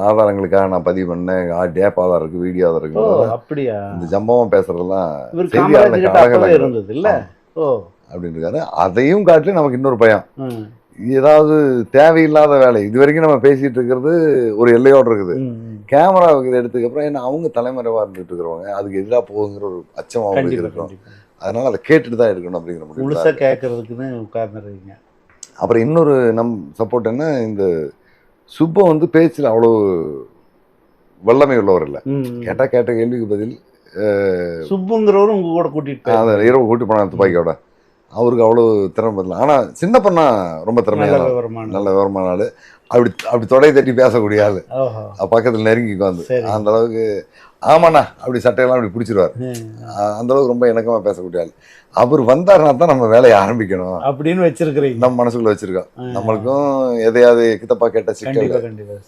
ஆதாரங்களுக்காக நான் பதிவு பண்ணேன், டேப் ஆதாரம் இருக்கு, வீடியோ ஆதாரம் ஓ இருக்கு. அப்படியா? இந்த சம்பவம் பேசுறதெல்லாம் இவர் செய்தியாளர் காமராஜ் கிட்ட அப்பவே இருந்தது இல்ல? ஓ அப்படின்னு இருக்காரு. அதையும் காட்டி நமக்கு இன்னொரு பயம், ம், ஏதாவது தேவையில்லாத வேலை. இது வரைக்கும் நம்ம பேசிட்டு இருக்கிறது ஒரு எல்லையோடு இருக்குது. ம். கேமராவுக்கு இதை எடுத்துக்கப்புறம் ஏன்னா அவங்க தலைமறைவா இருந்துட்டு இருக்கிறவங்க, அதுக்கு எதிராக போகுங்கிற ஒரு அச்சம் அவங்களுக்கு கண்டிப்பா இருக்கும். கண்டிப்பா. அதனால அதை கேட்டுட்டு தான் எடுக்கணும் அப்படிங்கிற முடிவு. முழுசா கேட்கறதுக்குன்னு உட்கார்ந்துருக்கீங்க. அப்புறம் இன்னொரு சப்போர்ட் என்ன, இந்த சுப்ப வந்து பேச்சில் அவ்வளோ வல்லமை உள்ளவர் இல்லை. கேட்டா கேட்ட கேள்விக்கு பதில். சுப்புங்கிறவரும் உங்க கூட கூட்டிட்டு அதை இரவு கூட்டி போனாங்க துப்பாக்கியோட. அவருக்கு அவ்வளோ திறமை இல்லை. ஆனால் சின்ன பண்ணா ரொம்ப திறமையான ஆள், நல்ல விவரமான ஆள். அப்படி அப்படி தொடை தட்டி பேசக்கூடிய ஆள். பக்கத்தில் நெருங்கி உட்காந்து அந்த அளவுக்கு ஆமாண்ணா அப்படி சட்டையெல்லாம் அப்படி பிடிச்சிருவார். அந்த அளவுக்கு ரொம்ப இணக்கமாக பேசக்கூடிய ஆள். அவர் வந்தாருன்னா தான் நம்ம வேலையை ஆரம்பிக்கணும் அப்படின்னு வச்சிருக்கிறீங்க. நம்ம மனசுக்குள்ள வச்சிருக்கோம். நம்மளுக்கும் எதையாவது கிட்டப்பா கேட்ட சிக்கல். கண்டிப்பா.